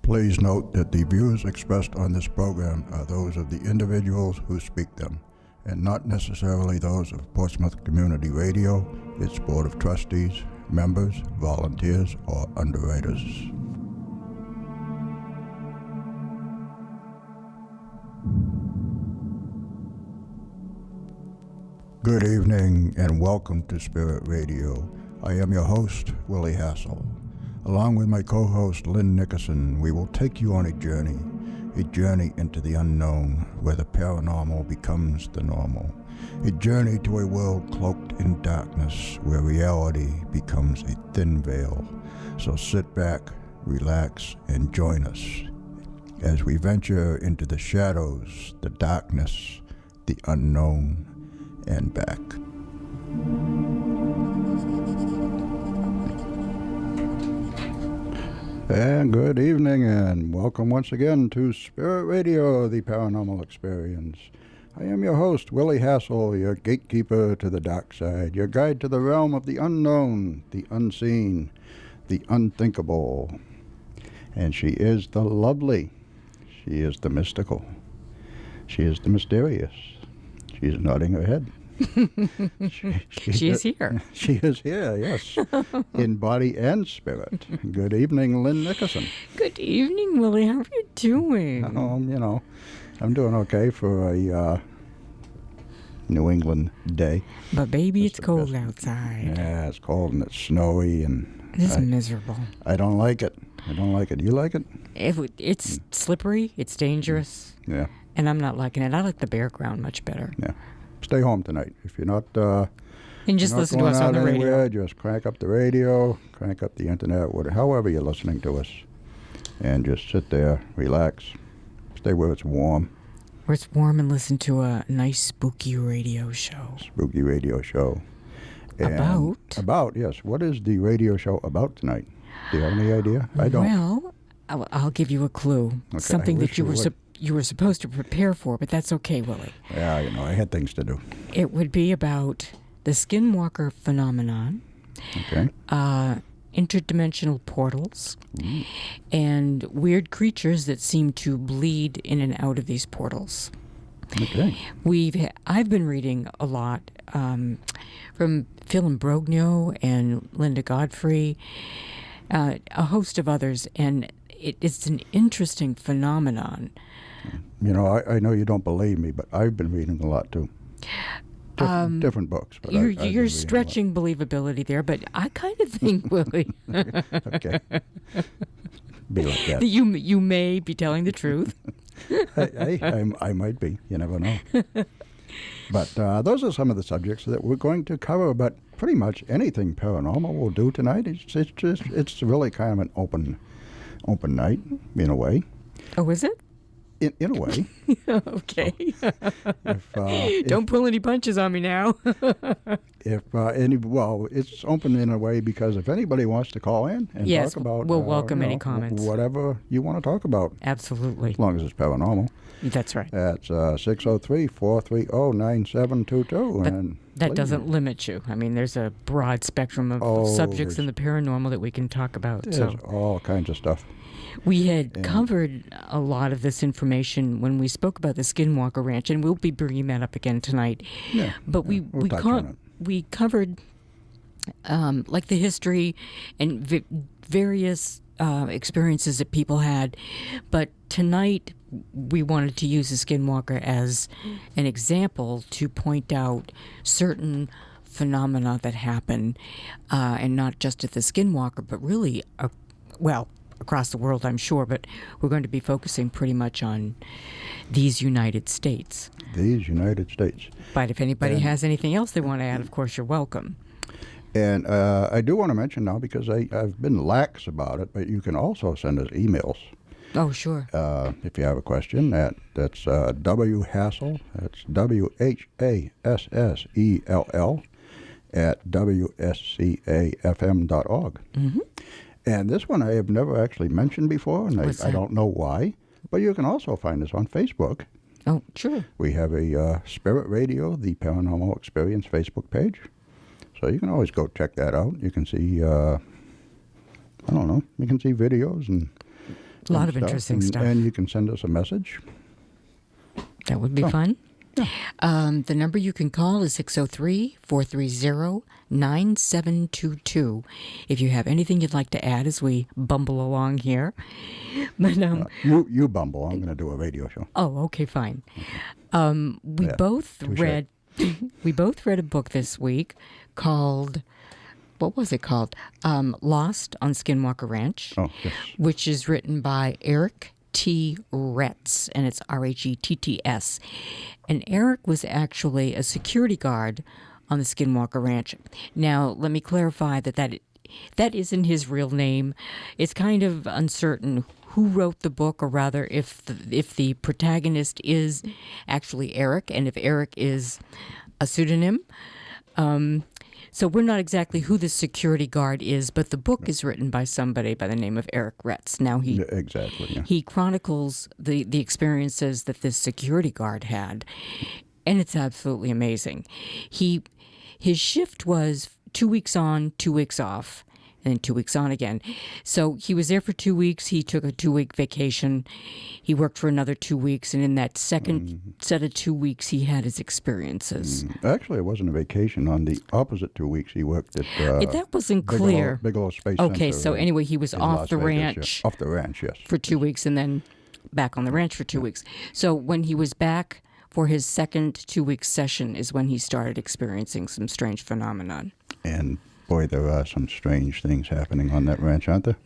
Please note that the views expressed on this program are those of the individuals who speak them, and not necessarily those of Portsmouth Community Radio, its Board of Trustees, members, volunteers, or underwriters. Good evening and welcome to Spirit Radio. I am your host, Willy Hassell. Along with my co-host, Lynne Nickerson, we will take you on a journey into the unknown where the paranormal becomes the normal. A journey to a world cloaked in darkness where reality becomes a thin veil. So sit back, relax, and join us as we venture into the shadows, the darkness, the unknown, and back. And good evening and welcome once again to Spirit Radio, the Paranormal Experience. I am your host, Willy Hassell, your gatekeeper to the dark side, your guide to the realm of the unknown, the unseen, the unthinkable. And she is the lovely, she is the mystical, she is the mysterious. She's nodding her head. She is here. She is here, yes, in body and spirit. Good evening, Lynne Nickerson. Good evening, Willy. How are you doing? I'm doing okay for a New England day. But baby, it's cold outside. Yeah, it's cold and it's snowy and it's miserable. I don't like it. You like it? It's slippery. It's dangerous. Yeah. And I'm not liking it. I like the bare ground much better. Yeah. Stay home tonight. If you're not and just listen to us on the anywhere, radio. Just crank up the radio, crank up the internet, however you're listening to us, and just sit there, relax, stay where it's warm. Where it's warm and listen to a nice spooky radio show. Spooky radio show. And About, yes. What is the radio show about tonight? Do you have any idea? I don't. Well, I'll give you a clue. Okay, something that you were supposed to prepare for, but that's okay, Willy. Yeah, I had things to do. It would be about the Skinwalker phenomenon, okay, interdimensional portals, and weird creatures that seem to bleed in and out of these portals. Okay. I've been reading a lot from Phil Imbrogno and Linda Godfrey, a host of others, and it's an interesting phenomenon. I know you don't believe me, but I've been reading a lot too. Different books. But you're stretching believability there, but I kind of think, Willy. Okay. Be like that. You may be telling the truth. I might be. You never know. But those are some of the subjects that we're going to cover. But pretty much anything paranormal we'll do tonight. It's really kind of an open night in a way. Oh, is it? In a way. Okay. Don't pull any punches on me now. It's open in a way because if anybody wants to call in and talk about, we'll welcome any comments. Whatever you want to talk about. Absolutely. As long as it's paranormal. That's right. That's 603-430-9722. And that doesn't limit you. I mean, there's a broad spectrum of subjects in the paranormal that we can talk about. There's all kinds of stuff. We had covered a lot of this information when we spoke about the Skinwalker Ranch, and we'll be bringing that up again tonight. Yeah, but we covered like the history and various experiences that people had. But tonight we wanted to use the Skinwalker as an example to point out certain phenomena that happen, and not just at the Skinwalker, but really, across the world, I'm sure, but we're going to be focusing pretty much on these United States. But if anybody has anything else they want to add, of course, you're welcome. And I do want to mention now, because I've been lax about it, but you can also send us emails. Oh, sure. If you have a question, that's W Hassell, that's WHASSELL, at WSCAFM.org. Mm-hmm. And this one I have never actually mentioned before, and I don't know why. But you can also find us on Facebook. Oh, sure. We have a Spirit Radio, the Paranormal Experience Facebook page. So you can always go check that out. You can see, you can see videos and A lot of interesting stuff. And you can send us a message. That would be fun. Yeah. The number you can call is 603-430-9722 if you have anything you'd like to add as we bumble along here. But you bumble. I'm going to do a radio show. Oh, okay, fine. We both read a book this week called, what was it called? Lost on Skinwalker Ranch, which is written by Eric T. Retz, and it's Rhetts. And Eric was actually a security guard on the Skinwalker Ranch. Now, let me clarify that isn't his real name. It's kind of uncertain who wrote the book, or rather if the protagonist is actually Eric, and if Eric is a pseudonym. So we're not exactly who the security guard is, but the book is written by somebody by the name of Eric Retz. Now he chronicles the experiences that this security guard had, and it's absolutely amazing. His shift was 2 weeks on, 2 weeks off, and then 2 weeks on again. So he was there for 2 weeks. He took a 2-week vacation. He worked for another 2 weeks, and in that second set of 2 weeks, he had his experiences. Actually, it wasn't a vacation. On the opposite 2 weeks, he worked at that wasn't clear. Bigelow Space Center. Okay, so anyway, he was off the ranch. Off the ranch, yes. For 2 weeks, and then back on the ranch for 2 weeks. So when he was back for his second 2-week session is when he started experiencing some strange phenomenon. And boy, there are some strange things happening on that ranch, aren't there?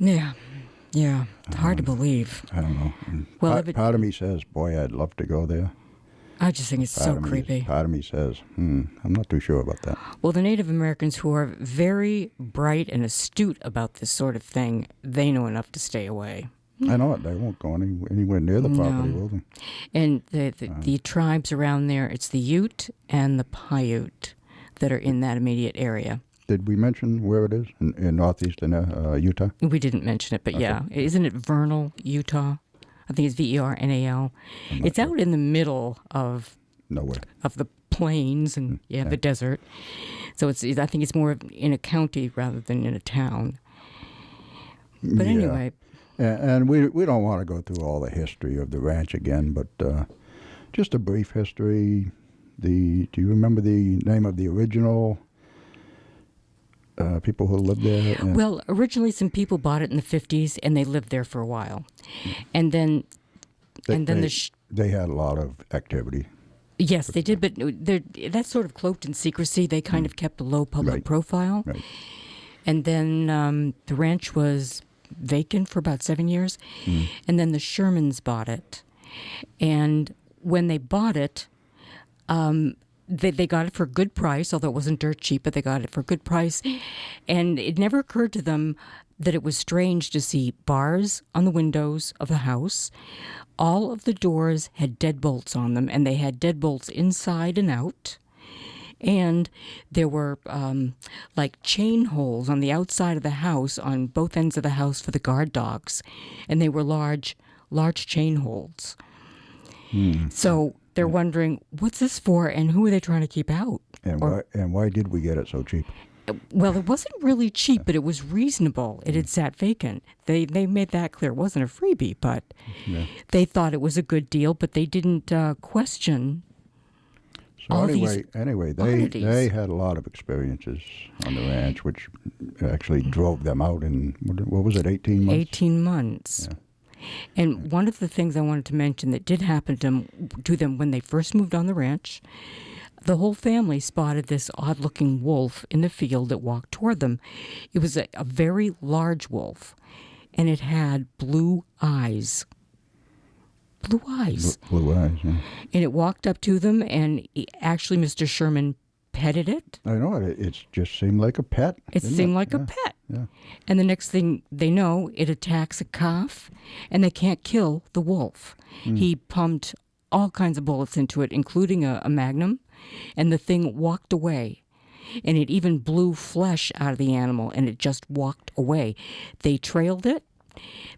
Yeah. Hard to believe. I don't know. Well, part of me says, boy, I'd love to go there. I just think it's so creepy. Part of me says, I'm not too sure about that. Well, the Native Americans, who are very bright and astute about this sort of thing, they know enough to stay away. I know it. They won't go anywhere near the property, will they? And the tribes around there, it's the Ute and the Paiute that are in that immediate area. Did we mention where it is in northeastern Utah? We didn't mention it, but okay. Yeah. Isn't it Vernal, Utah? I think it's Vernal. It's out in the middle of nowhere, of the plains and the desert. So I think it's more in a county rather than in a town. But anyway. And we don't want to go through all the history of the ranch again, but just a brief history. Do you remember the name of the original people who lived there? Well, originally some people bought it in the 50s, and they lived there for a while. And then they had a lot of activity. Yes, they did, but that's sort of cloaked in secrecy. They kind of kept a low public profile. Right. And then the ranch was vacant for about 7 years, and then the Shermans bought it. And when they bought it, they got it for a good price, although it wasn't dirt cheap, but they got it for a good price. And it never occurred to them that it was strange to see bars on the windows of the house. All of the doors had deadbolts on them, and they had deadbolts inside and out. And there were like chain holes on the outside of the house, on both ends of the house for the guard dogs. And they were large chain holes. So they're wondering, what's this for, and who are they trying to keep out? And why did we get it so cheap? Well, it wasn't really cheap, but it was reasonable. It had sat vacant. They made that clear. It wasn't a freebie, but they thought it was a good deal, but they didn't question. So anyway, they had a lot of experiences on the ranch, which actually drove them out in, what was it, 18 months? 18 months. Yeah. And one of the things I wanted to mention that did happen to them when they first moved on the ranch, the whole family spotted this odd-looking wolf in the field that walked toward them. It was a very large wolf, and it had blue eyes. Blue eyes. Blue eyes, yeah. And it walked up to them, and actually Mr. Sherman petted it. I know, it just seemed like a pet. It seemed like a pet. Yeah. And the next thing they know, it attacks a calf, and they can't kill the wolf. He pumped all kinds of bullets into it, including a magnum, and the thing walked away. And it even blew flesh out of the animal, and it just walked away. They trailed it.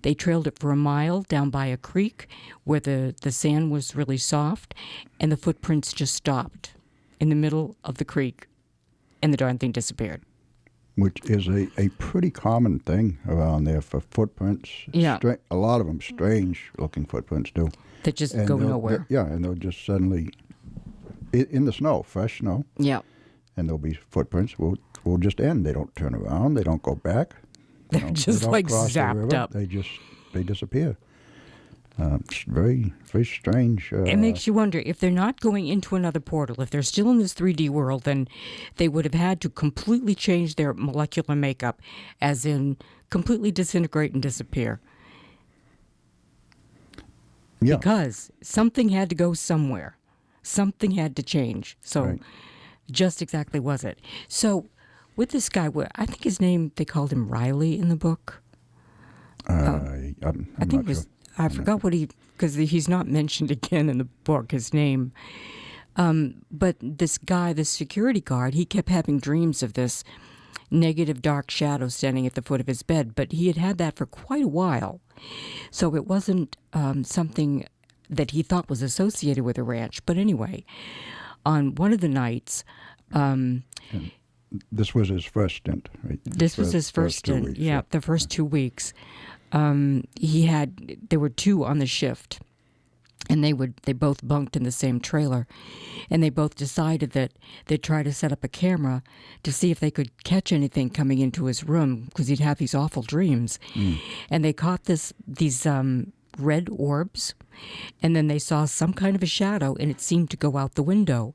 They trailed it for a mile down by a creek where the sand was really soft, and the footprints just stopped in the middle of the creek, and the darn thing disappeared. which is a pretty common thing around there for footprints. Yeah. A lot of them strange-looking footprints, too. That just go nowhere. And they'll just suddenly, in the snow, fresh snow. Yeah. And there'll be footprints will just end. They don't turn around. They don't go back. They're just they like cross the river. zapped up. They disappear. It's very, very strange. It makes you wonder if they're not going into another portal, if they're still in this 3D world, then they would have had to completely change their molecular makeup, as in completely disintegrate and disappear. Yeah. Because something had to go somewhere. Something had to change. So Right. just exactly was it. So with this guy, I think his name, they called him Riley in the book. I'm I think not it was, sure. I forgot what because he's not mentioned again in the book, his name. But this guy, this security guard, he kept having dreams of this negative dark shadow standing at the foot of his bed, but he had that for quite a while. So it wasn't something that he thought was associated with a ranch. But anyway, on one of the nights... this was his first stint, right? This was his first stint, yeah, the first 2 weeks. There were two on the shift, and they both bunked in the same trailer, and they both decided that they'd try to set up a camera to see if they could catch anything coming into his room, because he'd have these awful dreams. And they caught these red orbs, and then they saw some kind of a shadow, and it seemed to go out the window.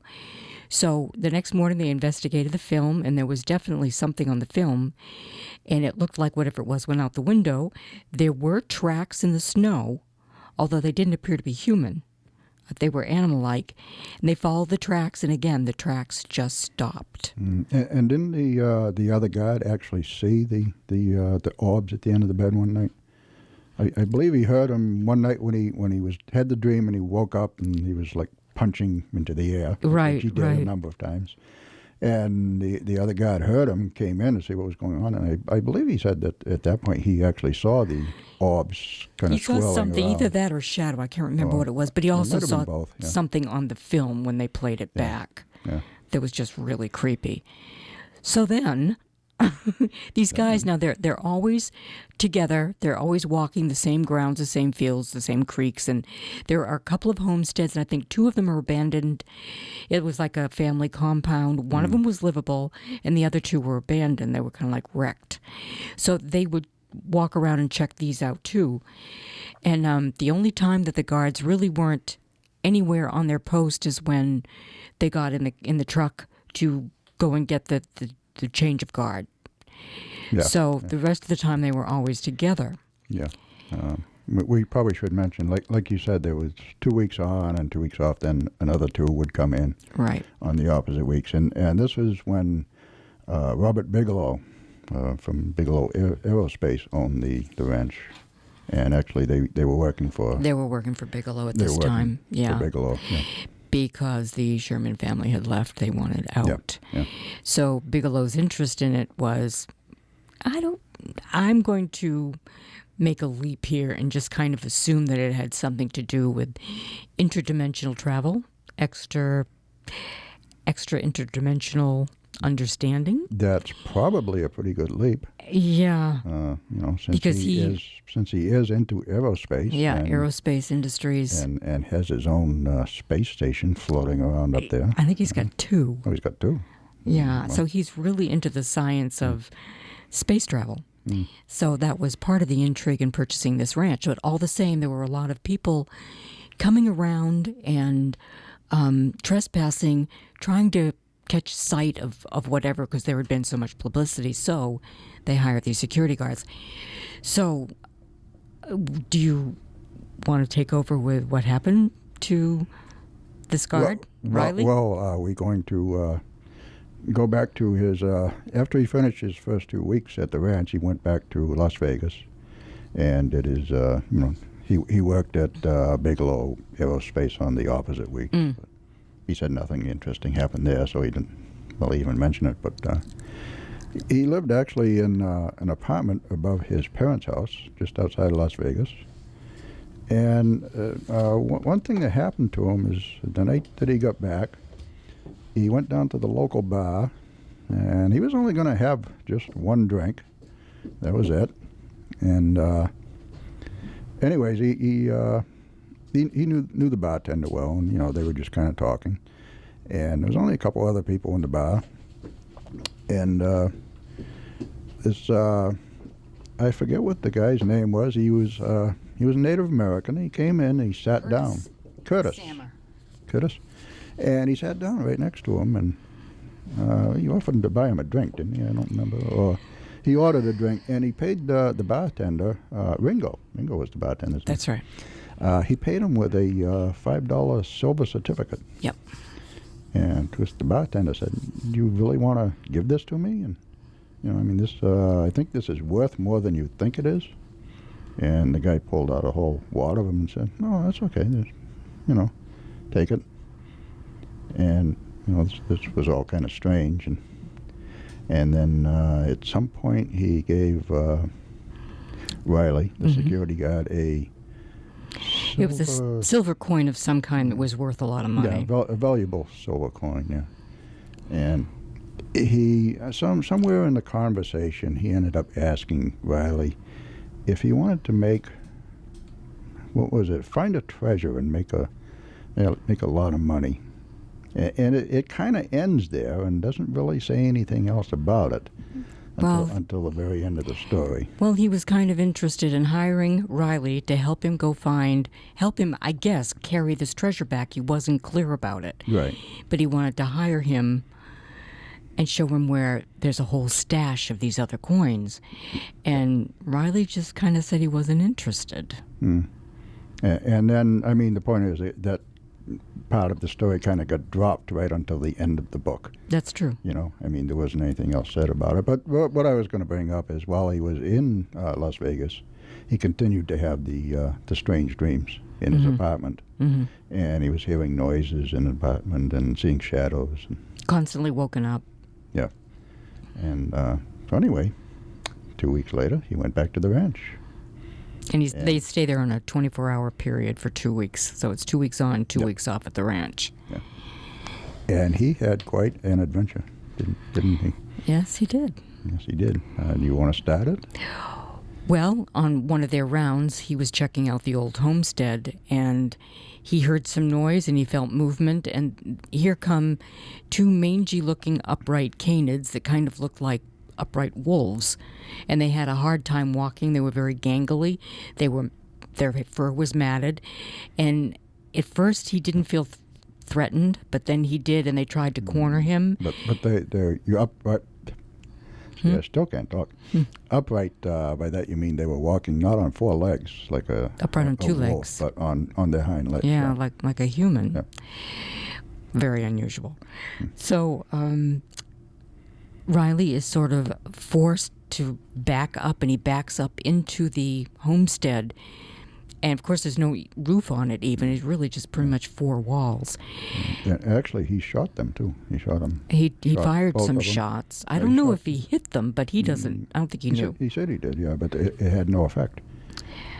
So the next morning they investigated the film, and there was definitely something on the film, and it looked like whatever it was went out the window. There were tracks in the snow, although they didn't appear to be human. They were animal-like, and they followed the tracks, and again, the tracks just stopped. And didn't the other guard actually see the orbs at the end of the bed one night? I believe he heard them one night when he had the dream, and he woke up and he was like punching into the air, right? Which he did a number of times. And the other guard heard him, came in to see what was going on, and I believe he said that at that point he actually saw the orbs kind of swirling around. He saw something, either that or shadow. I can't remember what it was, but he also saw both, yeah. something on the film when they played it back. Yeah. That was just really creepy. So then, these guys, now they're always together. They're always walking the same grounds, the same fields, the same creeks, and there are a couple of homesteads, and I think two of them are abandoned. It was like a family compound. One of them was livable, and the other two were abandoned. They were kind of like wrecked. So they would walk around and check these out too. And the only time that the guards really weren't anywhere on their post is when they got in the truck to go and get the change of guard. Yeah. So the rest of the time they were always together. Yeah. We probably should mention, like you said, there was 2 weeks on and 2 weeks off, then another two would come in Right. on the opposite weeks. And this was when Robert Bigelow from Bigelow Aerospace owned the ranch. And actually they were working for... They were working for Bigelow at this time. Yeah. For Bigelow, yeah. Because the Sherman family had left, they wanted out. Yeah. So Bigelow's interest in it was, I'm going to make a leap here and just kind of assume that it had something to do with interdimensional travel, extra interdimensional understanding. That's probably a pretty good leap. Yeah. Since he is into aerospace. Yeah, aerospace industries. And has his own space station floating around up there. I think he's got two. Oh, he's got two. Yeah, so he's really into the science of space travel. So that was part of the intrigue in purchasing this ranch. But all the same, there were a lot of people coming around and trespassing, trying to catch sight of whatever, because there had been so much publicity. So they hired these security guards. So do you want to take over with what happened to this guard, Riley? Well, are we going to go back to his... after he finished his first 2 weeks at the ranch, he went back to Las Vegas and did his... he worked at Bigelow Aerospace on the opposite week. But he said nothing interesting happened there, so he didn't even mention it. But he lived actually in an apartment above his parents' house, just outside of Las Vegas. And one thing that happened to him is the night that he got back, he went down to the local bar and he was only going to have just one drink. That was it. And anyways, he knew the bartender well, and they were just kind of talking. And there was only a couple other people in the bar, and this I forget what the guy's name was. He was Native American. He came in, and he sat down. Curtis. Curtis. And he sat down right next to him, and he offered to buy him a drink, didn't he? I don't remember. Or he ordered a drink, and he paid the bartender, Ringo. Ringo was the bartender. That's right. He paid him with a $5 silver certificate. Yep. And the bartender said, "Do you really want to give this to me?" And this I think this is worth more than you think it is. And the guy pulled out a whole wad of them and said, "No, that's okay. Take it." And this was all kind of strange. And then at some point he gave Riley, the security guard, a it was a silver coin of some kind that was worth a lot of money. Yeah, a valuable silver coin, yeah. And he, somewhere in the conversation, he ended up asking Riley if he wanted to find a treasure and make a lot of money. And it kind of ends there and doesn't really say anything else about it until the very end of the story. Well, he was kind of interested in hiring Riley to help him I guess, carry this treasure back. He wasn't clear about it. Right. But he wanted to hire him and show him where there's a whole stash of these other coins. And Riley just kind of said he wasn't interested. And then, the point is that part of the story kind of got dropped right until the end of the book. That's true. There wasn't anything else said about it. But what I was going to bring up is while he was in Las Vegas, he continued to have the strange dreams in his apartment. Mm-hmm. And he was hearing noises in the apartment and seeing shadows. Constantly woken up. Yeah. And so anyway, 2 weeks later, he went back to the ranch. And they stay there on a 24-hour period for 2 weeks. So it's 2 weeks on, 2 weeks off at the ranch. Yeah. And he had quite an adventure, didn't he? Yes, he did. Yes, he did. Do you want to start it? Well, on one of their rounds, he was checking out the old homestead, and he heard some noise, and he felt movement, and here come two mangy-looking upright canids that kind of looked like upright wolves, and they had a hard time walking. They were very gangly. Their fur was matted, and at first he didn't feel threatened, but then he did, and they tried to corner him. But you're upright. Yeah, I still can't talk. Upright, by that you mean they were walking not on four legs like upright on two wolf, legs, but on their hind legs. Yeah, like a human. Yeah. Very unusual. So Riley is sort of forced to back up, and he backs up into the homestead. And, of course, there's no roof on it even. It's really just pretty much four walls. Yeah, actually, he shot them, too. He shot them. He fired some shots. I don't know if he hit them, but he doesn't. I don't think he knew. He said he did, yeah, but it had no effect.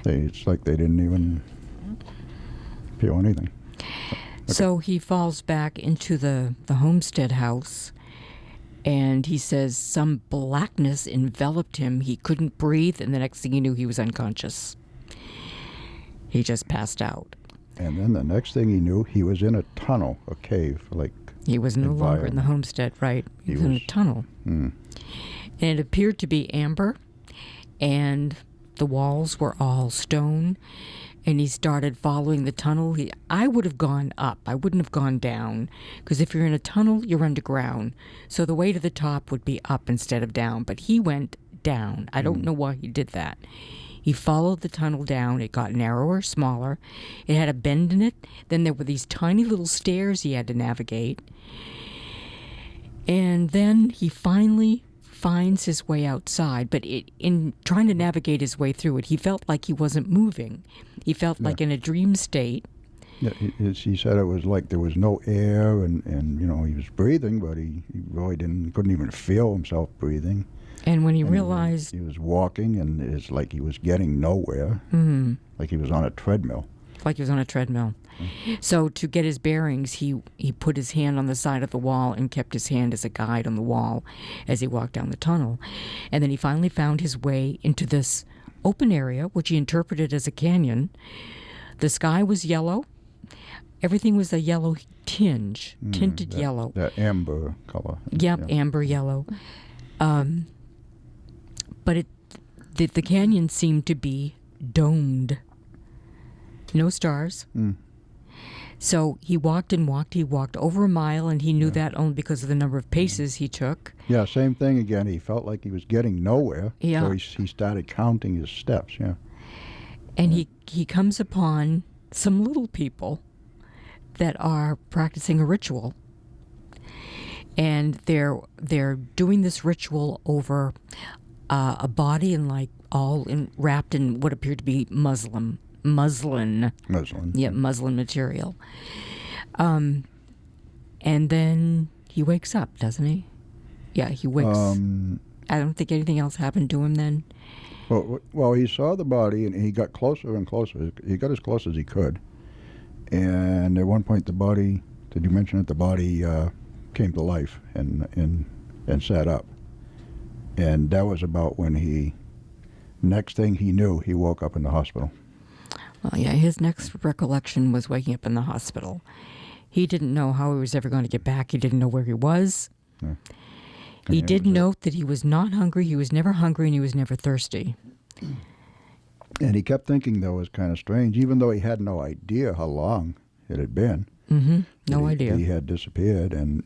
It's like they didn't even feel anything. Okay. So he falls back into the homestead house, and he says some blackness enveloped him. He couldn't breathe, and the next thing he knew, he was unconscious. He just passed out. And then the next thing he knew, he was in a tunnel, a cave, like he was no longer in the homestead, right? He was in a tunnel. And it appeared to be amber, and the walls were all stone, and he started following the tunnel. I would have gone up. I wouldn't have gone down, because if you're in a tunnel, you're underground. So the way to the top would be up instead of down, but he went down. I don't know why he did that. He followed the tunnel down. It got narrower, smaller. It had a bend in it. Then there were these tiny little stairs he had to navigate. And then he finally finds his way outside. But in trying to navigate his way through it, he felt like he wasn't moving. He felt like in a dream state. Yeah, he said it was like there was no air, and he was breathing, but he really couldn't even feel himself breathing. And when he realized... He was walking, and it's like he was getting nowhere, like he was on a treadmill. like he was on a treadmill. So to get his bearings, he put his hand on the side of the wall and kept his hand as a guide on the wall as he walked down the tunnel. And then he finally found his way into this open area, which he interpreted as a canyon. The sky was yellow. Everything was a yellow tinge, tinted yellow. That amber color. Yep, yeah. Amber yellow. But the canyon seemed to be domed. No stars. So he walked and walked. He walked over a mile, and he knew that only because of the number of paces he took. Yeah, same thing again. He felt like he was getting nowhere. Yeah. So he started counting his steps, And he comes upon some little people that are practicing a ritual. And they're doing this ritual over a body and wrapped in what appeared to be muslin. Yeah, muslin material. And then he wakes up, doesn't he? Yeah, he wakes. I don't think anything else happened to him then. Well, he saw the body, and he got closer and closer. He got as close as he could. And at one point, did you mention it? The body came to life and sat up. And that was about when next thing he knew, he woke up in the hospital. Well, yeah, his next recollection was waking up in the hospital. He didn't know how he was ever going to get back. He didn't know where he was. Yeah. He did note that he was not hungry, he was never hungry, and he was never thirsty. And he kept thinking, though, it was kind of strange, even though he had no idea how long it had been. Mm-hmm. No idea. He had disappeared and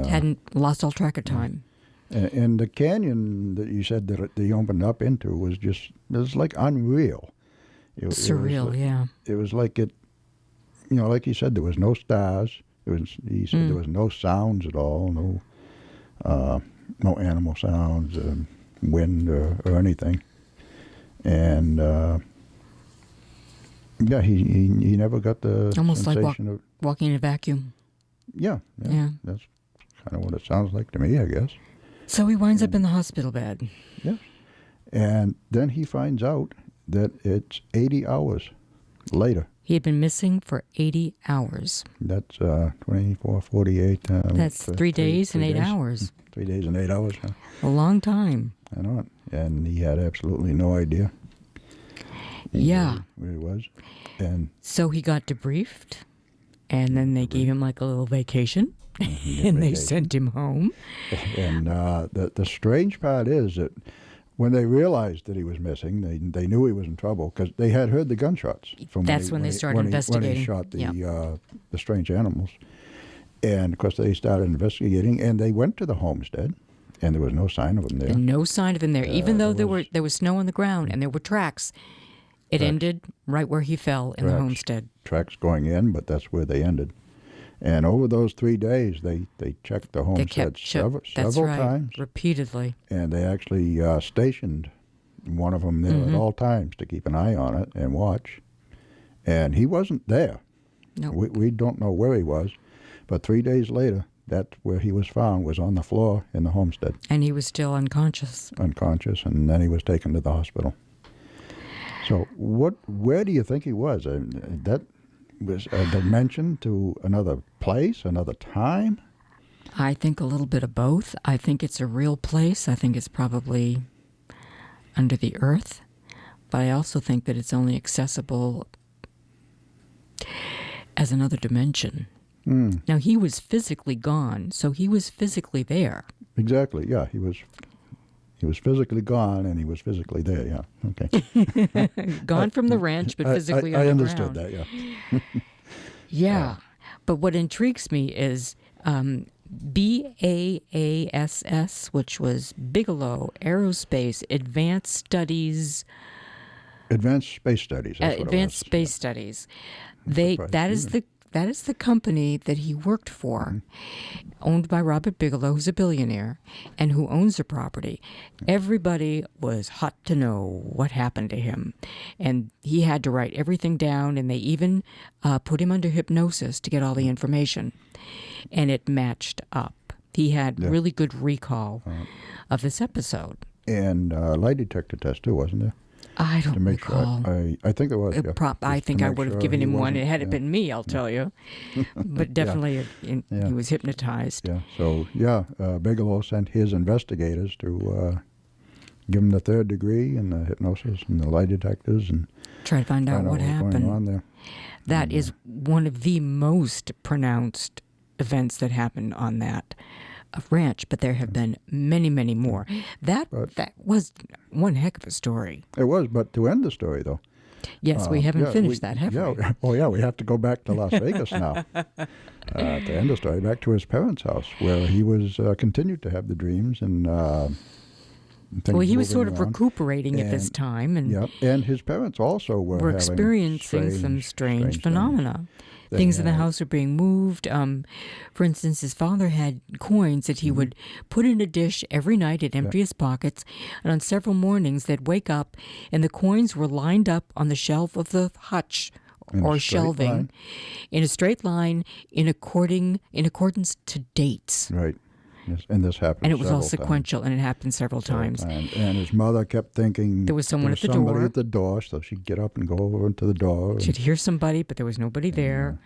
hadn't lost all track of time. And the canyon that you said that he opened up into was like unreal. Surreal, yeah. It was like like he said, there was no stars. He said there was no sounds at all, no animal sounds, wind or anything. And he never got the almost sensation like walking in a vacuum. Yeah, that's kind of what it sounds like to me, I guess. So he winds up in the hospital bed. Yeah, and then he finds out that it's 80 hours later. He had been missing for 80 hours. That's 24, 48. That's 3 days and 8 hours. 3 days and 8 hours. Huh? A long time. I know it. And he had absolutely no idea. Yeah. Where he was. And so he got debriefed, and then they gave him like a little vacation, and they sent him home. And the strange part is that when they realized that he was missing, they knew he was in trouble because they had heard the gunshots. That's when they started investigating. When he shot the strange animals. And, of course, they started investigating, and they went to the homestead, and there was no sign of him there. And no sign of him there, even though there was snow on the ground and there were tracks. It ended right where he fell in the homestead. Tracks going in, but that's where they ended. And over those 3 days, they checked the homestead several times. Repeatedly. And they actually stationed one of them there at all times to keep an eye on it and watch. And he wasn't there. No. We don't know where he was. But 3 days later, that's where he was found, was on the floor in the homestead. And he was still unconscious. Unconscious, and then he was taken to the hospital. So where do you think he was? That was a dimension to another place, another time? I think a little bit of both. I think it's a real place. I think it's probably under the earth. But I also think that it's only accessible as another dimension. Now, he was physically gone, so he was physically there. Exactly, yeah. He was physically gone, and he was physically there, yeah. Okay. Gone from the ranch, but physically on the ground. I understood that, yeah. Yeah. But what intrigues me is BAASS, which was Bigelow Aerospace Advanced Studies. Advanced Space Studies. Advanced Space Studies. That is the company that he worked for, owned by Robert Bigelow, who's a billionaire, and who owns the property. Everybody was hot to know what happened to him. And he had to write everything down, and they even put him under hypnosis to get all the information. And it matched up. He had really good recall of this episode. And lie detector test, too, wasn't there? I don't to make recall. sure. I think there was. I think I would have given him one. Had it been me, I'll tell you. But definitely, he was hypnotized. Yeah. So Bigelow sent his investigators to give him the third degree and the hypnosis and the lie detectors and try to find out what happened. Going on there. That is one of the most pronounced events that happened on that ranch, but there have been many, many more. That was one heck of a story. It was, but to end the story, though. Yes, we haven't finished that, have we? Oh, yeah, we have to go back to Las Vegas now. To end the story, back to his parents' house, where he was continued to have the dreams and well, he was sort of recuperating at this time. And his parents also were experiencing some strange phenomena. Things in the house were being moved. For instance, his father had coins that he would put in a dish every night and empty his pockets. And on several mornings, they'd wake up, and the coins were lined up on the shelf of the hutch or shelving in a straight line in accordance to dates. Right. Yes, and this happened. And it was all sequential, and it happened several times. And his mother kept thinking there was somebody at the door, so she'd get up and go over to the door. She'd hear somebody, but there was nobody there.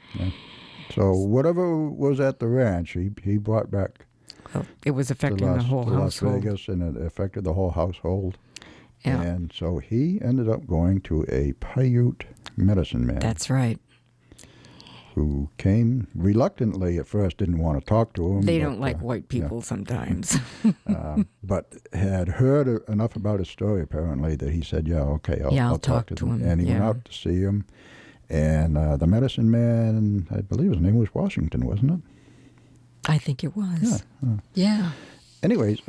So whatever was at the ranch, he brought back. Well, it was affecting the whole household. Las Vegas, and it affected the whole household. Yeah. And so he ended up going to a Paiute medicine man. That's right. Who came reluctantly at first, didn't want to talk to him. They don't like white people sometimes. But had heard enough about his story, apparently, that he said, I'll talk to him. And he went out to see him. And the medicine man, I believe his name was Washington, wasn't it? I think it was. Yeah. Anyways,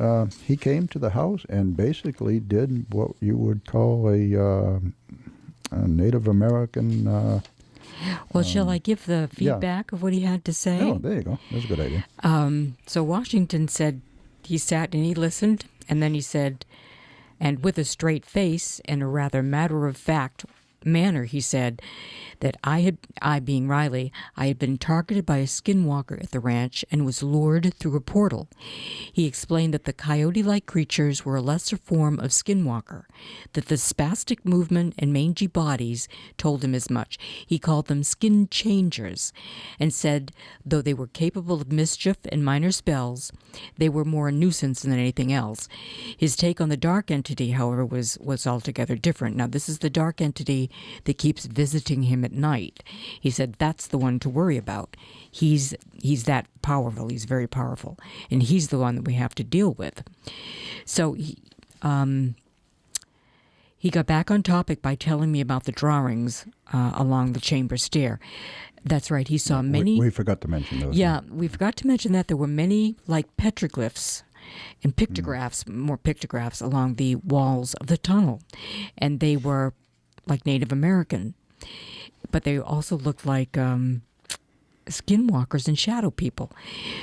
he came to the house and basically did what you would call a Native American... Well, shall I give the feedback of what he had to say? Oh, there you go. That's a good idea. So Washington said he sat and he listened, and then he said, and with a straight face and a rather matter-of-fact manner, he said that I being Riley, I had been targeted by a skinwalker at the ranch and was lured through a portal. He explained that the coyote-like creatures were a lesser form of skinwalker, that the spastic movement and mangy bodies told him as much. He called them skin changers and said, though they were capable of mischief and minor spells, they were more a nuisance than anything else. His take on the dark entity, however, was altogether different. Now, this is the dark entity that keeps visiting him at night. He said that's the one to worry about. He's that powerful. He's very powerful, and he's the one that we have to deal with. So he got back on topic by telling me about the drawings along the chamber stair. That's right. He saw many. We forgot to mention those. Yeah, we forgot to mention that there were many like petroglyphs and pictographs, more pictographs along the walls of the tunnel, and they were like Native American, but they also looked like skinwalkers and shadow people.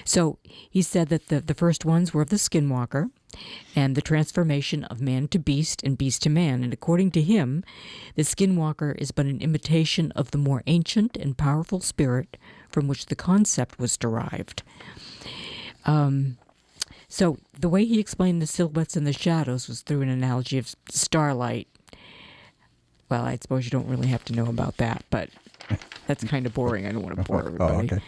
So he said that the first ones were of the skinwalker and the transformation of man to beast and beast to man. And according to him, the skinwalker is but an imitation of the more ancient and powerful spirit from which the concept was derived. So the way he explained the silhouettes and the shadows was through an analogy of starlight. Well, I suppose you don't really have to know about that, but that's kind of boring. I don't want to bore everybody. Okay.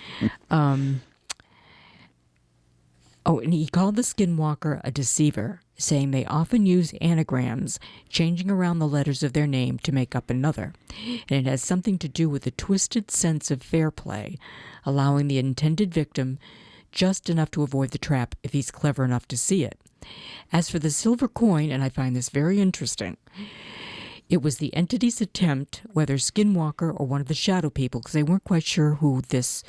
And he called the skinwalker a deceiver, saying they often use anagrams, changing around the letters of their name to make up another. And it has something to do with a twisted sense of fair play, allowing the intended victim just enough to avoid the trap if he's clever enough to see it. As for the silver coin, and I find this very interesting, it was the entity's attempt, whether Skinwalker or one of the shadow people, because they weren't quite sure who this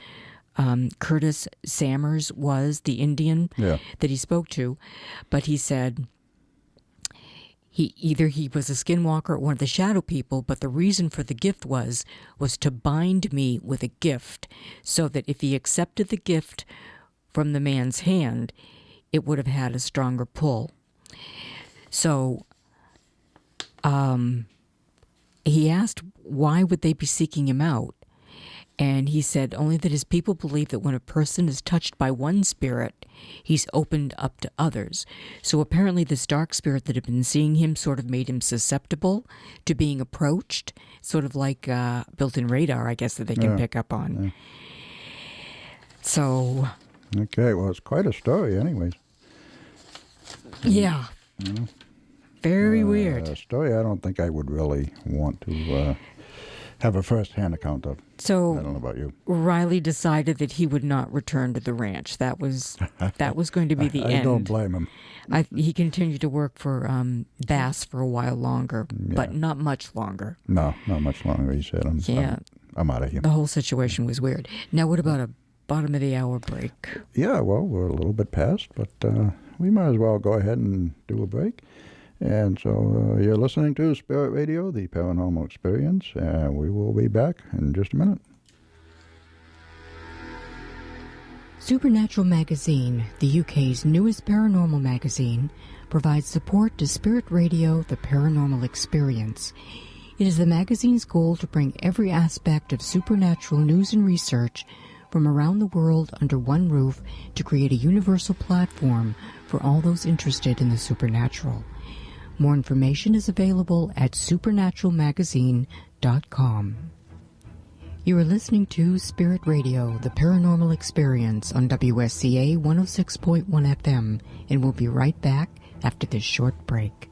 Curtis Sammers was, the Indian that he spoke to, but he said he was a Skinwalker or one of the shadow people, but the reason for the gift was to bind me with a gift, so that if he accepted the gift from the man's hand, it would have had a stronger pull. So he asked why would they be seeking him out, And he said only that his people believe that when a person is touched by one spirit, he's opened up to others. So apparently this dark spirit that had been seeing him sort of made him susceptible to being approached, sort of like built-in radar, I guess, that they can pick up on. Yeah. So... Okay, well, it's quite a story anyways. Yeah. Very weird. A story I don't think I would really want to have a first-hand account of. So I don't know about you. Riley decided that he would not return to the ranch. That was going to be the end. I don't blame him. He continued to work for Bass for a while longer, but not much longer. No, not much longer. He said, I'm out of here. The whole situation was weird. Now, what about a bottom of the hour break? Yeah, well, we're a little bit past, but we might as well go ahead and do a break. And so you're listening to Spirit Radio, the Paranormal Experience, and we will be back in just a minute. Supernatural Magazine, the UK's newest paranormal magazine, provides support to Spirit Radio, the Paranormal Experience. It is the magazine's goal to bring every aspect of supernatural news and research from around the world under one roof to create a universal platform for all those interested in the supernatural. More information is available at supernaturalmagazine.com. You are listening to Spirit Radio, the Paranormal Experience on WSCA 106.1 FM, and we'll be right back after this short break.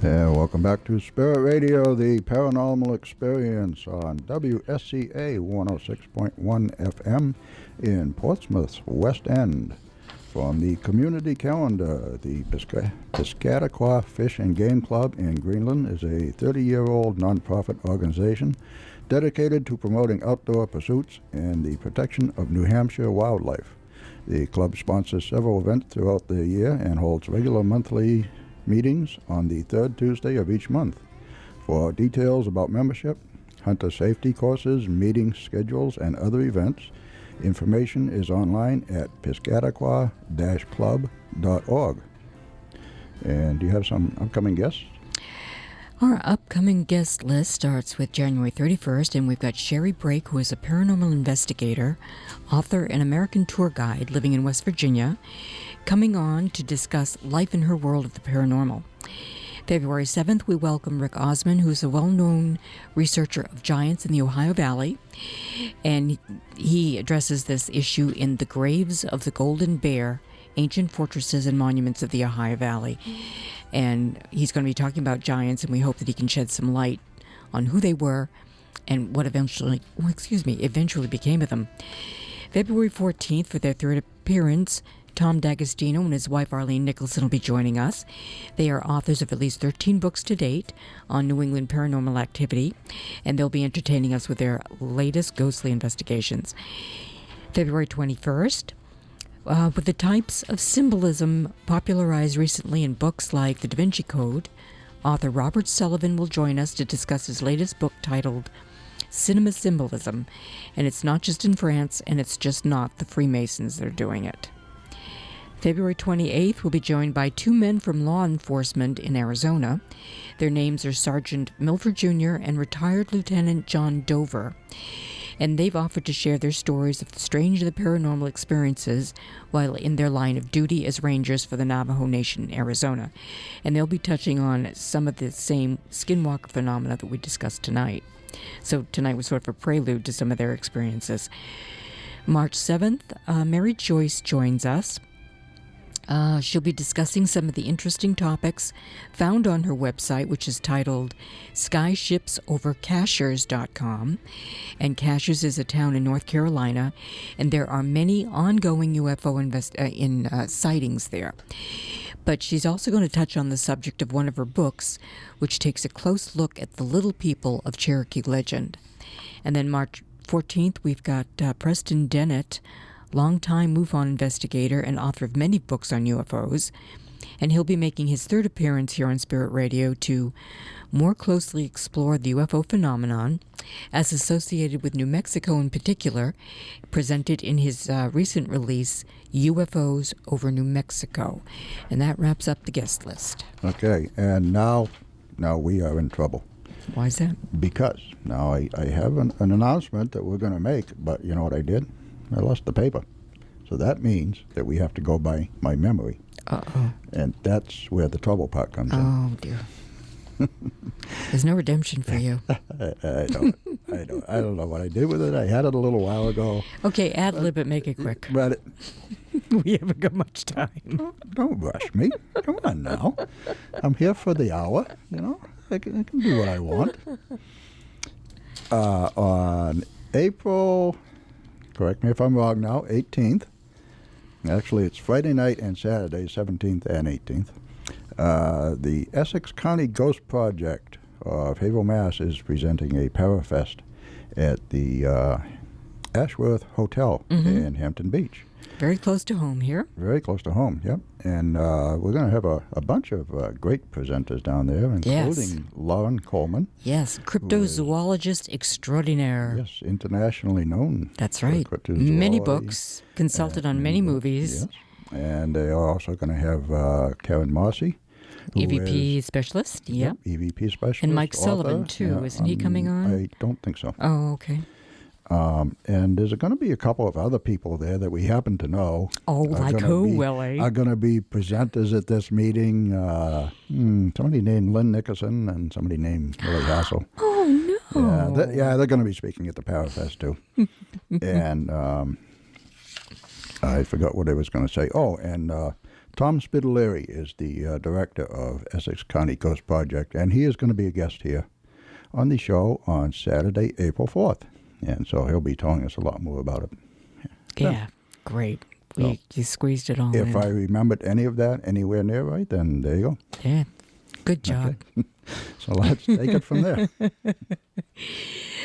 Welcome back to Spirit Radio, the Paranormal Experience on WSCA 106.1 FM in Portsmouth's West End. From the community calendar, the Piscataqua Fish and Game Club in Greenland is a 30-year-old nonprofit organization dedicated to promoting outdoor pursuits and the protection of New Hampshire wildlife. The club sponsors several events throughout the year and holds regular monthly meetings on the third Tuesday of each month. For details about membership, hunter safety courses, meeting schedules, and other events, information is online at piscataqua-club.org. And do you have some upcoming guests? Our upcoming guest list starts with January 31st, and we've got Sherry Brake, who is a paranormal investigator, author, and American tour guide living in West Virginia, coming on to discuss life in her world of the paranormal. February 7th, we welcome Rick Osman, who's a well-known researcher of giants in the Ohio Valley, and he addresses this issue in The Graves of the Golden Bear, Ancient Fortresses and Monuments of the Ohio Valley. And he's going to be talking about giants, and we hope that he can shed some light on who they were and what eventually became of them. February 14th, for their third appearance, Tom D'Agostino and his wife Arlene Nicholson will be joining us. They are authors of at least 13 books to date on New England paranormal activity, and they'll be entertaining us with their latest ghostly investigations. February 21st, with the types of symbolism popularized recently in books like The Da Vinci Code, author Robert Sullivan will join us to discuss his latest book titled Cinema Symbolism, and it's not just in France, and it's just not the Freemasons that are doing it. February 28th, we'll be joined by two men from law enforcement in Arizona. Their names are Sergeant Milford Jr. and retired Lieutenant John Dover. And they've offered to share their stories of the strange and the paranormal experiences while in their line of duty as rangers for the Navajo Nation in Arizona. And they'll be touching on some of the same Skinwalker phenomena that we discussed tonight. So tonight was sort of a prelude to some of their experiences. March 7th, Mary Joyce joins us. She'll be discussing some of the interesting topics found on her website, which is titled SkyShipsOverCachers.com. And Cachers is a town in North Carolina, and there are many ongoing UFO sightings there. But she's also going to touch on the subject of one of her books, which takes a close look at the little people of Cherokee legend. And then March 14th, we've got Preston Dennett, longtime MUFON investigator and author of many books on UFOs. and he'll be making his third appearance here on Spirit Radio to more closely explore the UFO phenomenon as associated with New Mexico in particular, presented in his recent release, UFOs over New Mexico. And that wraps up the guest list. Okay, and now we are in trouble. Why is that? Because now I have an announcement that we're going to make, but you know what I did? I lost the paper. So that means that we have to go by my memory. Uh-oh. And that's where the trouble part comes in. Oh, dear. There's no redemption for you. I don't know what I did with it. I had it a little while ago. Okay, ad-lib it, make it quick. But We haven't got much time. don't rush me. Come on now. I'm here for the hour, you know. I can do what I want. On April, correct me if I'm wrong now, 18th. Actually, it's Friday night and Saturday, 17th and 18th. The Essex County Ghost Project of Haverhill, Mass. Is presenting a Parafest at the Ashworth Hotel in Hampton Beach. Very close to home here. Very close to home, yep. And we're going to have a bunch of great presenters down there, including Lauren Coleman. Yes, cryptozoologist extraordinaire. Yes, internationally known. That's right. Many books, consulted on many movies. Yes. And they are also going to have Karen Marcy. EVP specialist, Yep, EVP specialist. And Mike author. Sullivan, too. Isn't he coming on? I don't think so. Oh, okay. And there's going to be a couple of other people there that we happen to know. Oh, like who, Willy? Are going to be presenters at this meeting. Somebody named Lynne Nickerson and somebody named Willy Hassell. Oh, no. They're going to be speaking at the Parafest, too. And I forgot what I was going to say. Oh, and Tom Spitaleri is the director of Essex County Ghost Project, and he is going to be a guest here on the show on Saturday, April 4th. And so he'll be telling us a lot more about it. Yeah, great. You squeezed it all in. If I remembered any of that anywhere near right, then there you go. Yeah, good job. Okay. So let's take it from there.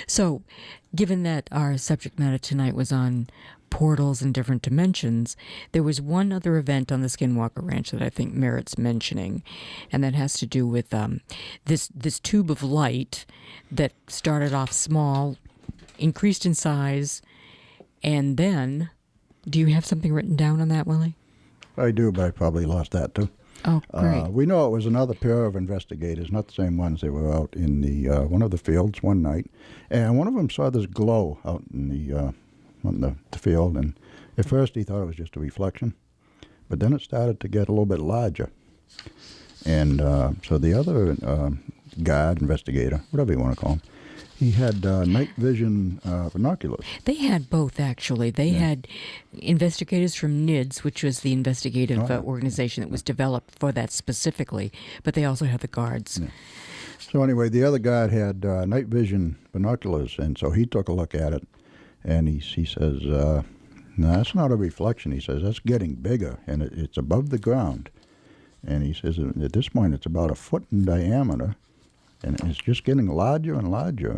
So, given that our subject matter tonight was on portals and different dimensions, there was one other event on the Skinwalker Ranch that I think merits mentioning, and that has to do with this tube of light that started off small, increased in size, and then, do you have something written down on that, Willy? I do, but I probably lost that too. Oh, great. We know it was another pair of investigators, not the same ones. They were out in the one of the fields one night, and one of them saw this glow out in the field, and at first he thought it was just a reflection, but then it started to get a little bit larger. And so the other guard, investigator, whatever you want to call him, he had night vision binoculars. They had both, actually. They had investigators from NIDS, which was the investigative organization that was developed for that specifically, but they also had the guards. Yeah. So anyway, the other guard had night vision binoculars, and so he took a look at it, and he says, no, that's not a reflection. He says, that's getting bigger, and it's above the ground. And he says, at this point, it's about 1 foot in diameter, and it's just getting larger and larger.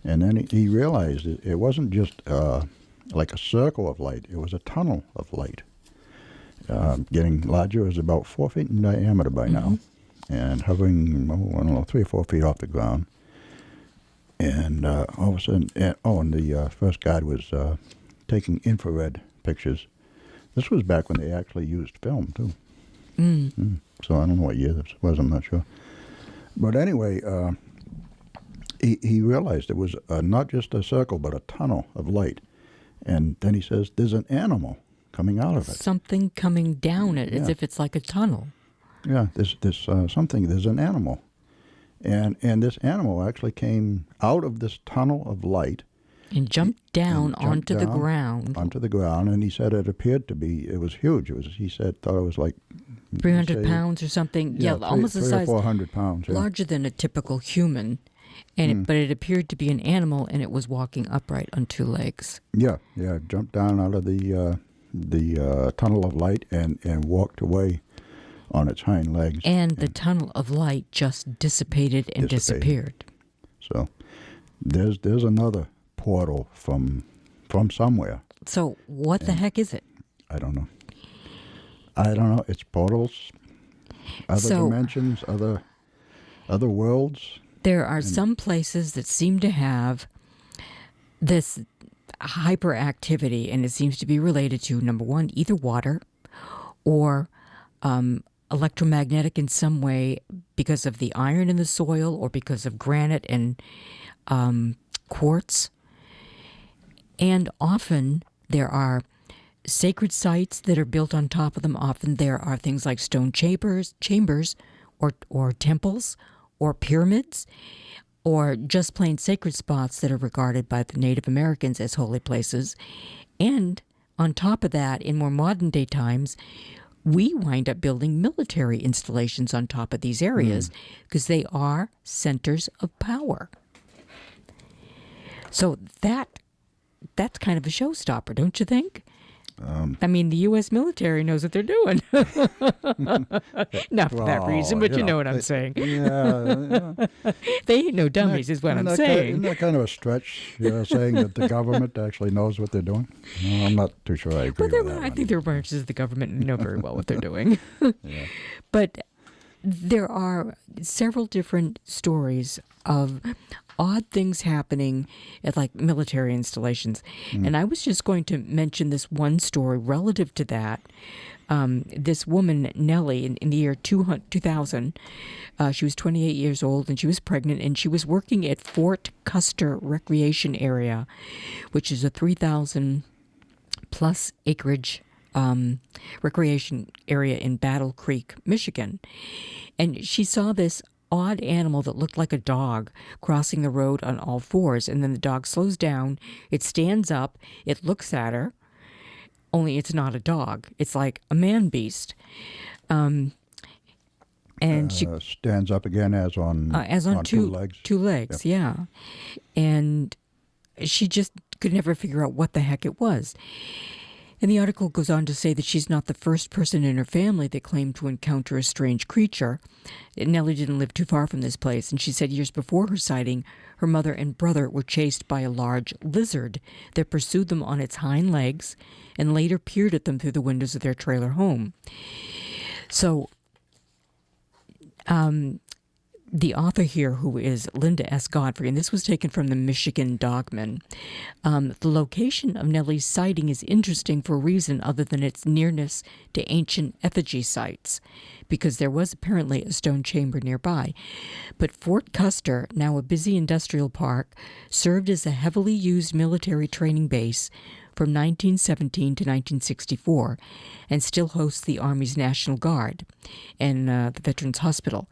And then he realized it wasn't just like a circle of light. It was a tunnel of light. Getting larger. It was about 4 feet in diameter by now, and hovering, I don't know, 3 or 4 feet off the ground. And all of a sudden, and the first guide was taking infrared pictures. This was back when they actually used film, too. So I don't know what year this was, I'm not sure. But anyway, he realized it was not just a circle, but a tunnel of light. And then he says, there's an animal coming out of it. Something coming down it, as if it's like a tunnel. Yeah, there's something, there's an animal. And this animal actually came out of this tunnel of light. And jumped down onto the ground. Onto the ground, and he said it appeared to be, it was huge. He thought it was like 300 pounds or something. Yeah, almost the size. 400 pounds. Yeah. Larger than a typical human. And but it appeared to be an animal, and it was walking upright on 2 legs. Yeah, jumped down out of the tunnel of light and walked away on its hind legs. And the tunnel of light just dissipated and disappeared. So there's another portal from somewhere. So what the heck is it? I don't know. It's portals. Other dimensions, other worlds? There are some places that seem to have this hyperactivity, and it seems to be related to, number one, either water or electromagnetic in some way because of the iron in the soil or because of granite and quartz. And often there are sacred sites that are built on top of them. Often there are things like stone chambers or temples or pyramids or just plain sacred spots that are regarded by the Native Americans as holy places. And on top of that, in more modern day times, we wind up building military installations on top of these areas because they are centers of power. So that's kind of a showstopper, don't you think? I mean, the U.S. military knows what they're doing. Not for that reason, but you know what I'm saying. Yeah. They ain't no dummies, is what I'm saying. Isn't that kind of a stretch, saying that the government actually knows what they're doing? No, I'm not too sure I agree with that. I think there are branches of the government that know very well what they're doing. Yeah. But there are several different stories of odd things happening at like military installations. And I was just going to mention this one story relative to that. This woman, Nellie, in the year 2000, she was 28 years old and she was pregnant, and she was working at Fort Custer Recreation Area, which is a 3,000 plus acreage recreation area in Battle Creek, Michigan. And she saw this odd animal that looked like a dog crossing the road on all fours, and then the dog slows down, it stands up, it looks at her, only it's not a dog, it's like a man beast. And she stands up again as on two legs. Two legs, yep. Yeah. And she just could never figure out what the heck it was. And the article goes on to say that she's not the first person in her family that claimed to encounter a strange creature. Nellie didn't live too far from this place, and she said years before her sighting, her mother and brother were chased by a large lizard that pursued them on its hind legs and later peered at them through the windows of their trailer home. So, the author here, who is Linda S. Godfrey, and this was taken from the Michigan Dogman. The location of Nellie's sighting is interesting for a reason other than its nearness to ancient effigy sites, because there was apparently a stone chamber nearby. But Fort Custer, now a busy industrial park, served as a heavily used military training base from 1917 to 1964, and still hosts the Army's National Guard and the Veterans Hospital.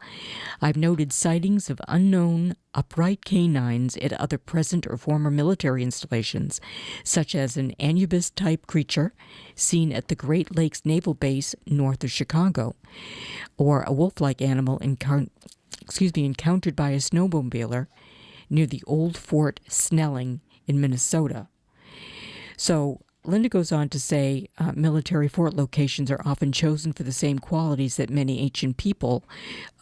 I've noted sightings of unknown upright canines at other present or former military installations, such as an Anubis-type creature seen at the Great Lakes Naval Base north of Chicago, or a wolf-like animal encountered by a snowmobiler near the old Fort Snelling in Minnesota. So Linda goes on to say military fort locations are often chosen for the same qualities that many ancient people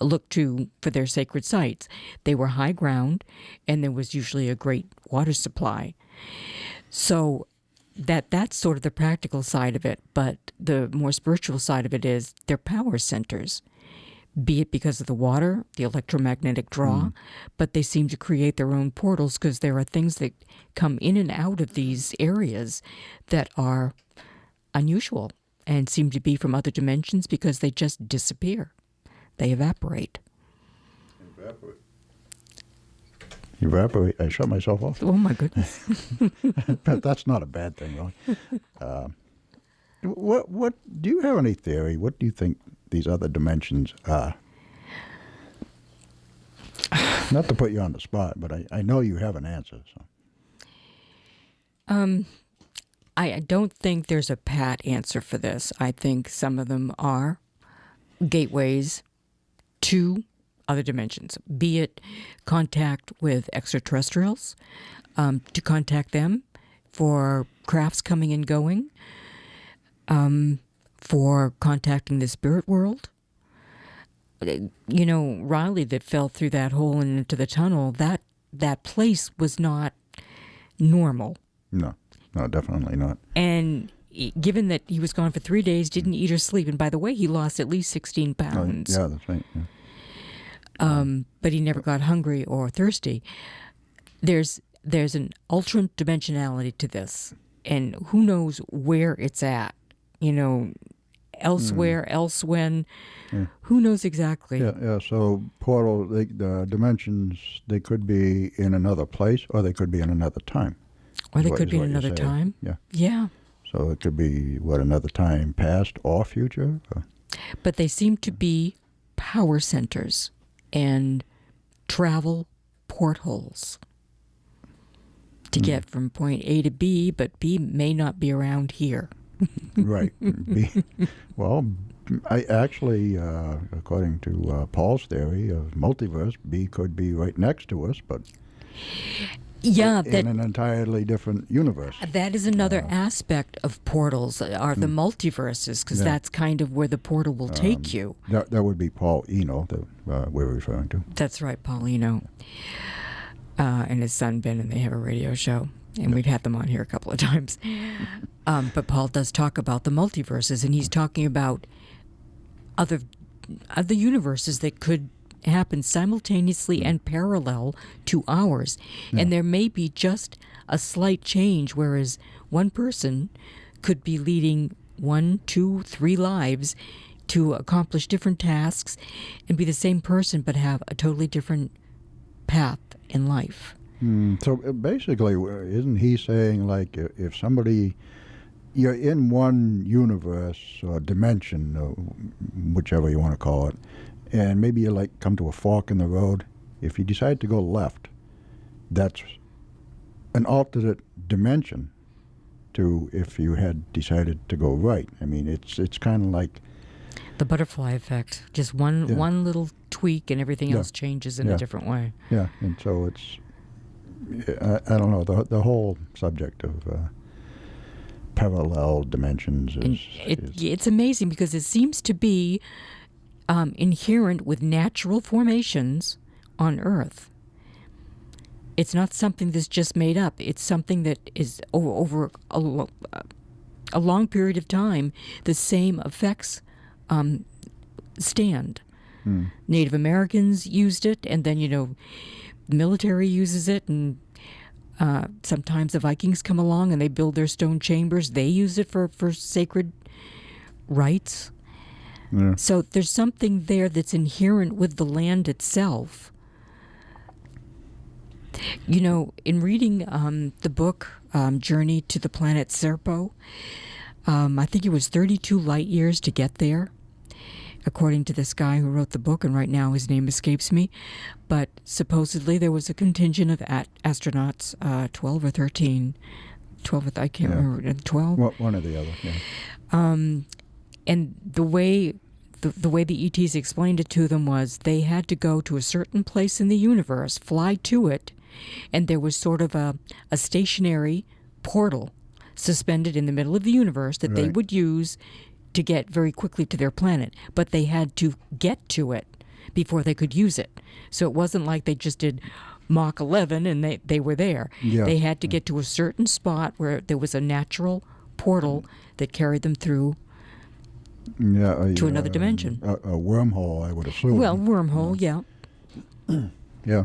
look to for their sacred sites. They were high ground, and there was usually a great water supply. So that's sort of the practical side of it, but the more spiritual side of it is they're power centers, be it because of the water, the electromagnetic draw, but they seem to create their own portals because there are things that come in and out of these areas that are unusual and seem to be from other dimensions because they just disappear. They evaporate. Evaporate. I shut myself off. Oh, my goodness. But that's not a bad thing, really. What do you have any theory? What do you think these other dimensions are? Not to put you on the spot, but I know you have an answer. So. I don't think there's a pat answer for this. I think some of them are gateways to other dimensions, be it contact with extraterrestrials, to contact them for crafts coming and going, for contacting the spirit world. You know, Riley that fell through that hole and into the tunnel, that place was not normal. No, definitely not. And given that he was gone for 3 days, didn't eat or sleep, and by the way, he lost at least 16 pounds. Yeah, that's right. Yeah. But he never got hungry or thirsty. There's an alternate dimensionality to this, and who knows where it's at, elsewhere, elsewhen. Yeah. Who knows exactly? Yeah. So portal, the dimensions, they could be in another place, or they could be in another time. Or they could be in another time. Yeah. Yeah. So it could be, another time, past or future? But they seem to be power centers and travel portholes to get from point A to B, but B may not be around here. Right. I actually, according to Paul's theory of multiverse, B could be right next to us, but in an entirely different universe. That is another aspect of portals, are the multiverses, because that's kind of where the portal will take you. That would be Paul Eno that we're referring to. That's right, Paul Eno. And his son Ben, and they have a radio show, and we've had them on here a couple of times. But Paul does talk about the multiverses, and he's talking about other universes that could happen simultaneously and parallel to ours. Yeah. And there may be just a slight change, whereas one person could be leading 1, 2, 3 lives to accomplish different tasks and be the same person but have a totally different path in life. So basically, isn't he saying, like, if somebody, you're in one universe or dimension, or whichever you want to call it, and maybe you come to a fork in the road. If you decide to go left, that's an alternate dimension to if you had decided to go right. I mean, it's kind of like the butterfly effect. Just one little tweak and everything else changes in a different way. Yeah, and so it's, I don't know, the whole subject of parallel dimensions it's amazing because it seems to be inherent with natural formations on Earth. It's not something that's just made up. It's something that is over a long period of time, the same effects stand. Native Americans used it, and then, the military uses it, and sometimes the Vikings come along and they build their stone chambers. They use it for sacred rites. Yeah. So there's something there that's inherent with the land itself. In reading the book Journey to the Planet Serpo, I think it was 32 light years to get there, according to this guy who wrote the book, and right now his name escapes me. But supposedly there was a contingent of astronauts, 12 or 13. 12, I can't remember, 12? One or the other, yeah. And the way the ETs explained it to them was they had to go to a certain place in the universe, fly to it, and there was sort of a stationary portal suspended in the middle of the universe that they would use to get very quickly to their planet. But they had to get to it before they could use it. So it wasn't like they just did Mach 11 and they were there. Yeah. They had to get to a certain spot where there was a natural portal that carried them through to another dimension. A wormhole, I would assume. Well, wormhole, yeah. Yeah.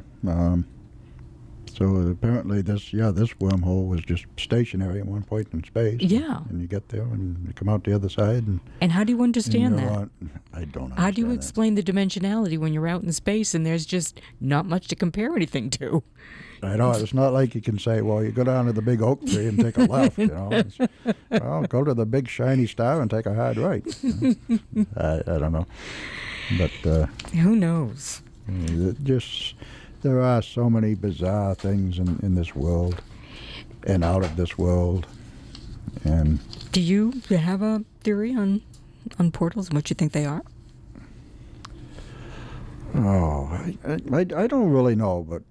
So apparently this wormhole was just stationary at one point in space. Yeah. And you get there and you come out the other side. And how do you understand that? I don't understand. How do you explain the dimensionality when you're out in space and there's just not much to compare anything to? I know. It's not like you can say, well, you go down to the big oak tree and take a left, Well, go to the big shiny star and take a hard right. I don't know. But who knows? There are so many bizarre things in this world and out of this world. And do you have a theory on portals and what you think they are? Oh, I don't really know, but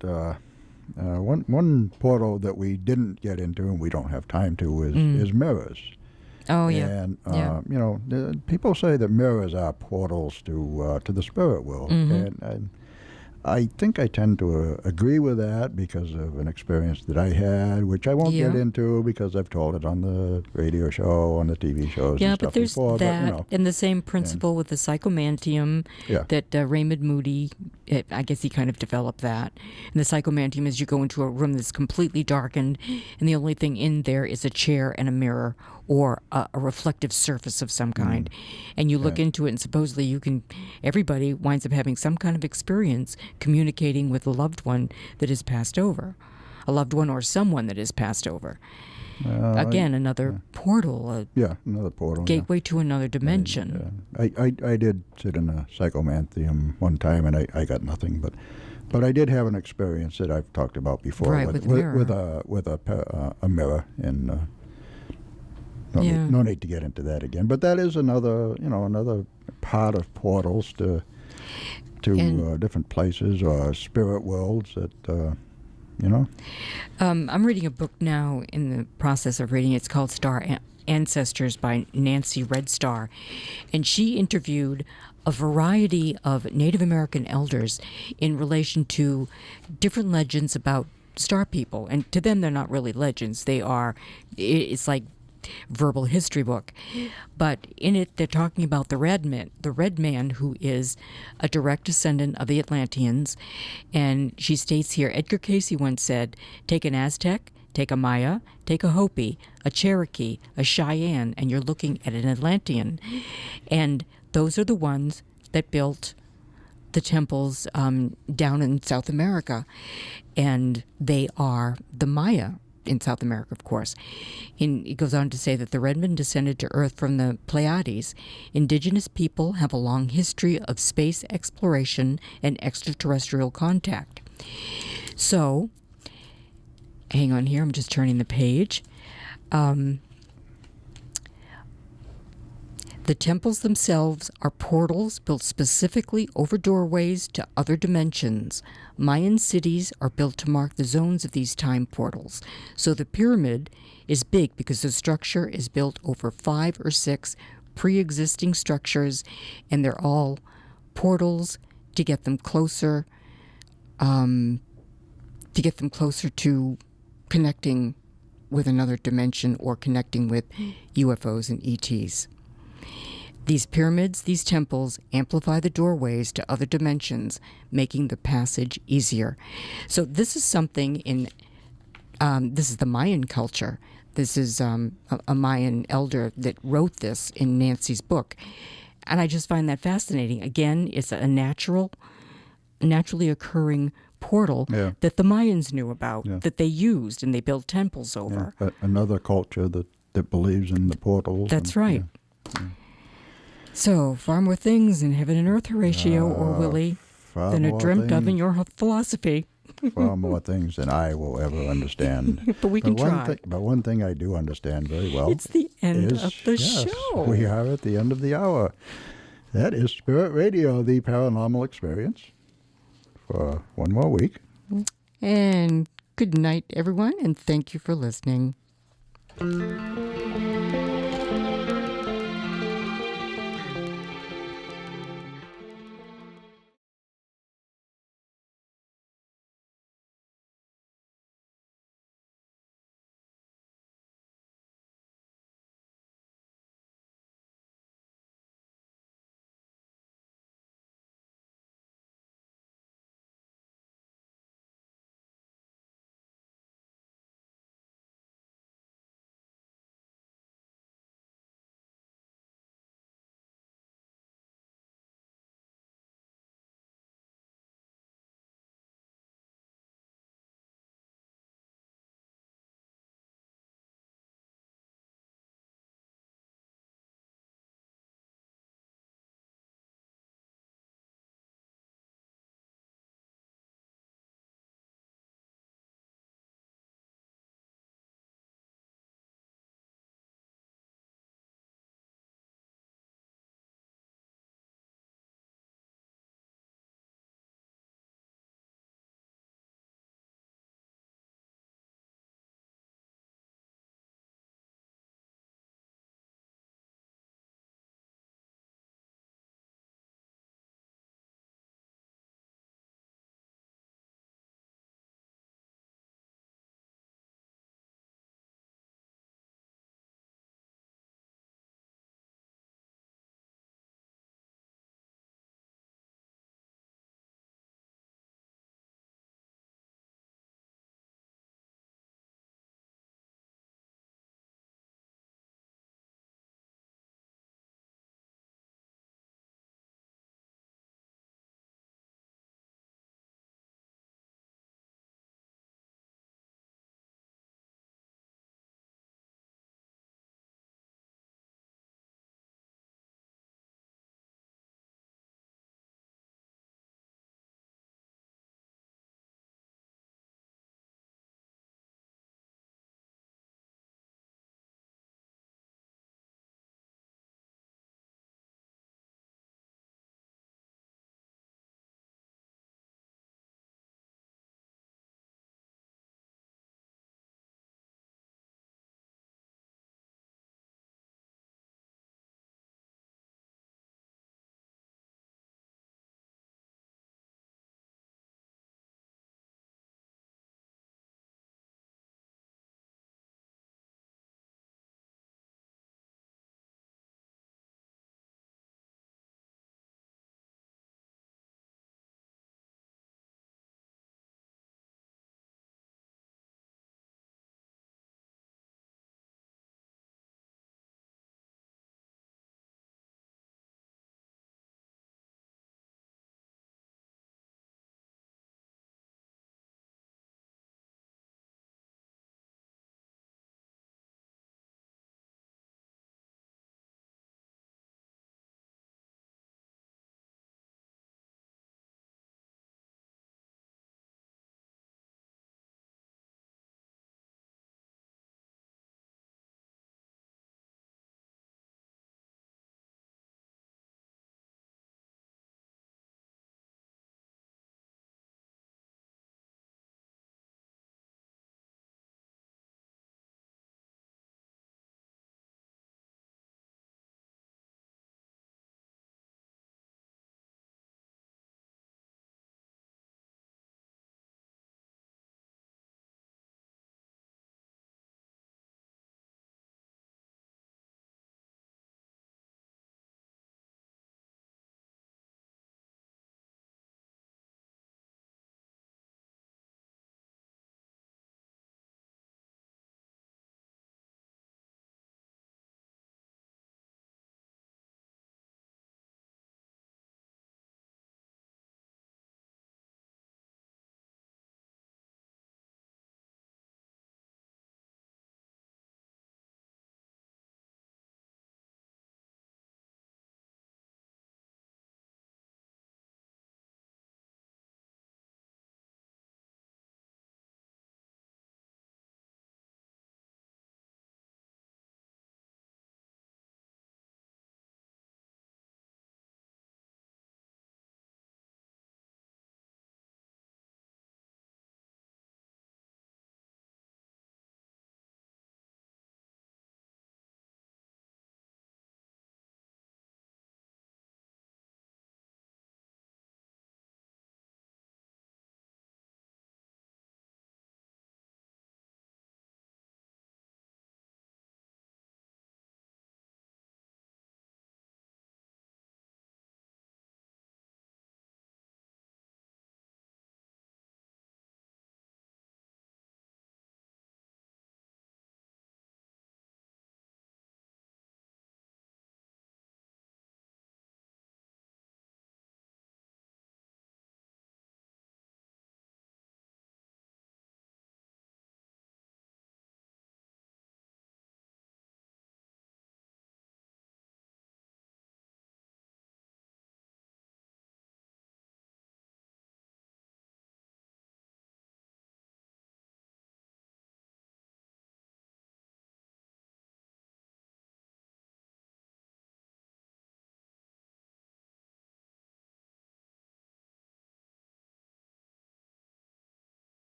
one portal that we didn't get into and we don't have time to is mirrors. Oh, yeah. And people say that mirrors are portals to the spirit world, and I think I tend to agree with that because of an experience that I had, which I won't get into because I've told it on the radio show, on the TV shows and stuff before. That, but, you know, and the same principle with the psychomantium that Raymond Moody, I guess he kind of developed that. And the psychomantium is you go into a room that's completely darkened, and the only thing in there is a chair and a mirror or a reflective surface of some kind. And you look into it, and supposedly everybody winds up having some kind of experience communicating with a loved one that has passed over, a loved one or someone that has passed over. Again, another portal. Another portal. Gateway to another dimension. I did sit in a psychomantium one time, and I got nothing, but I did have an experience that I've talked about before with a mirror and. No need to get into that again, but that is another part of portals to different places or spirit worlds that I'm reading a book now, in the process of reading. It's called Star Ancestors by Nancy Red Star, and she interviewed a variety of Native American elders in relation to different legends about star people, and to them they're not really legends. It's like verbal history book, but in it they're talking about the red man who is a direct descendant of the Atlanteans. And she states here, Edgar Cayce once said, take an Aztec, take a Maya, take a Hopi, a Cherokee, a Cheyenne, and you're looking at an Atlantean. And those are the ones that built the temples down in South America, and they are the Maya in South America, of course. And it goes on to say that the red men descended to Earth from the Pleiades. Indigenous people have a long history of space exploration and extraterrestrial contact. So, hang on here, I'm just turning the page. The temples themselves are portals built specifically over doorways to other dimensions. Mayan cities are built to mark the zones of these time portals. So the pyramid is big because the structure is built over 5 or 6 pre-existing structures, and they're all portals to get them closer, to connecting with another dimension or connecting with UFOs and ETs. These pyramids, these temples, amplify the doorways to other dimensions, making the passage easier. So this is something this is the Mayan culture. This is a Mayan elder that wrote this in Nancy's book. And I just find that fascinating. Again, it's a naturally occurring portal that the Mayans knew about, that they used and they built temples over. Another culture that believes in the portals. That's right. So, far more things in heaven and earth, Horatio or Willy, than are dreamt of in your philosophy. Far more things than I will ever understand. But we can try. But one thing I do understand very well. It's the end of the show. We are at the end of the hour. That is Spirit Radio, the paranormal experience, for one more week. And good night, everyone, and thank you for listening.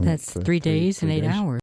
That's 3 days and 8 hours.